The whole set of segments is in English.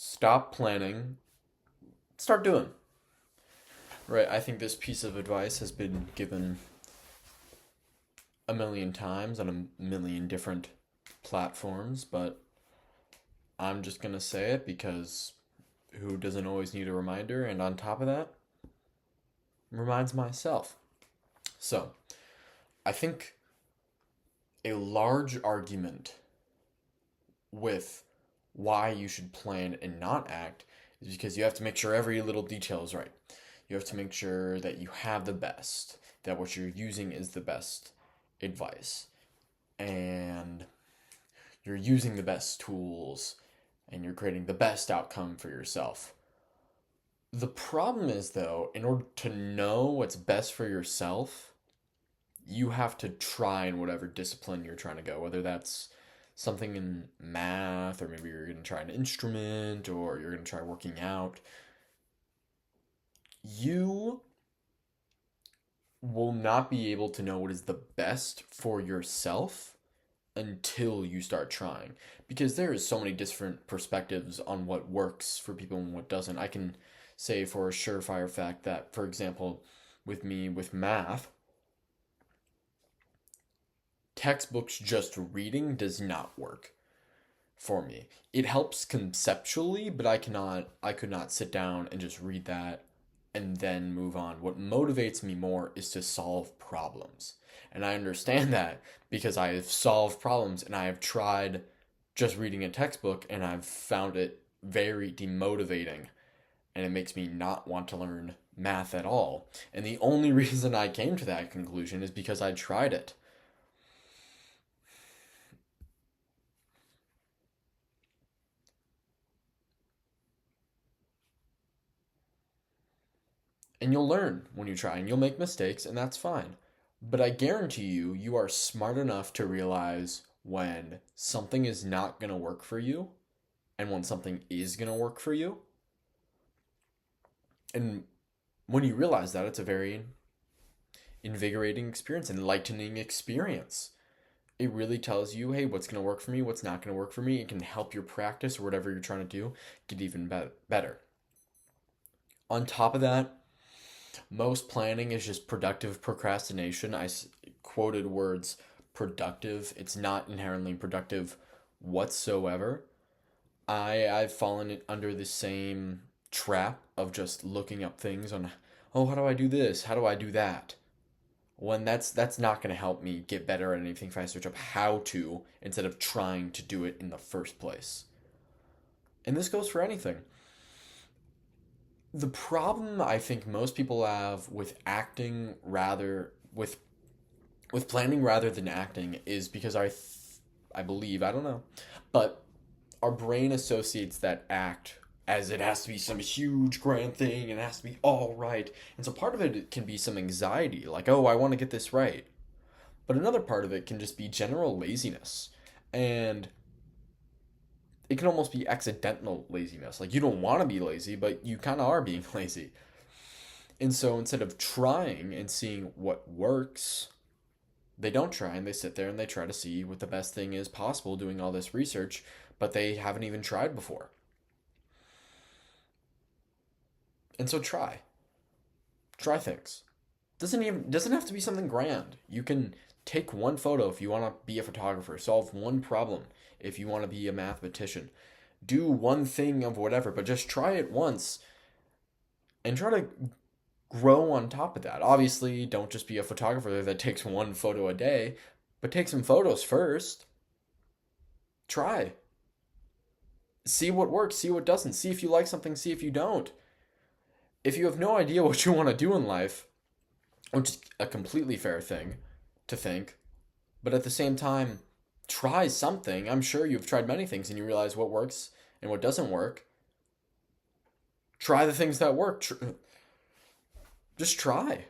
Stop planning, start doing. Right? I think this piece of advice has been given a million times on a million different platforms, but I'm just going to say it because who doesn't always need a reminder? And on top of that, reminds myself. So, I think a large argument with why you should plan and not act is because you have to make sure every little detail is right. You have to make sure that you have the best, that what you're using is the best advice, and you're using the best tools, and you're creating the best outcome for yourself. The problem is, though, in order to know what's best for yourself, you have to try in whatever discipline you're trying to go, whether that's something in math, or maybe you're going to try an instrument, or you're going to try working out. You will not be able to know what is the best for yourself until you start trying, because there is so many different perspectives on what works for people and what doesn't. I can say for a surefire fact that, for example, with me with math, textbooks just reading does not work for me. It helps conceptually, but I could not sit down and just read that and then move on. What motivates me more is to solve problems. And I understand that because I have solved problems and I have tried just reading a textbook and I've found it very demotivating, and it makes me not want to learn math at all. And the only reason I came to that conclusion is because I tried it. And you'll learn when you try, and you'll make mistakes, and that's fine. But I guarantee you, you are smart enough to realize when something is not going to work for you and when something is going to work for you. And when you realize that, it's a very invigorating experience, enlightening experience. It really tells you, hey, what's going to work for me, what's not going to work for me. It can help your practice or whatever you're trying to do get even better. On top of that, most planning is just productive procrastination. Quoted words productive. It's not inherently productive whatsoever. I've fallen under the same trap of just looking up things on, oh, how do I do this? How do I do that? When that's not going to help me get better at anything if I search up how to instead of trying to do it in the first place. And this goes for anything. The problem I think most people have with acting rather with planning rather than acting is because I believe, I don't know, but our brain associates that act as it has to be some huge grand thing and it has to be all right. And so part of it can be some anxiety, like, oh, I want to get this right. But another part of it can just be general laziness. And it can almost be accidental laziness. Like, you don't want to be lazy, but you kind of are being lazy. And so instead of trying and seeing what works, they don't try and they sit there and they try to see what the best thing is possible doing all this research, but they haven't even tried before. And so try. Try things. Doesn't have to be something grand. You can take one photo if you want to be a photographer, solve one problem if you want to be a mathematician. Do one thing of whatever, but just try it once and try to grow on top of that. Obviously, don't just be a photographer that takes one photo a day, but take some photos first. Try. See what works, see what doesn't. See if you like something, see if you don't. If you have no idea what you want to do in life, which is a completely fair thing to think, but at the same time, try something. I'm sure you've tried many things and you realize what works and what doesn't work. Try the things that work. Just try,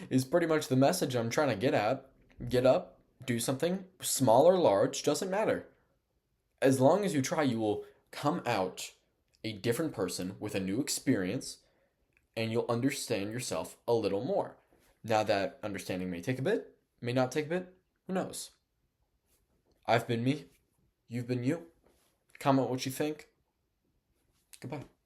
is pretty much the message I'm trying to get at. Get up, do something, small or large, doesn't matter. As long as you try, you will come out a different person with a new experience and you'll understand yourself a little more. Now, that understanding may take a bit, may not take a bit, who knows? I've been me, you've been you. Comment what you think. Goodbye.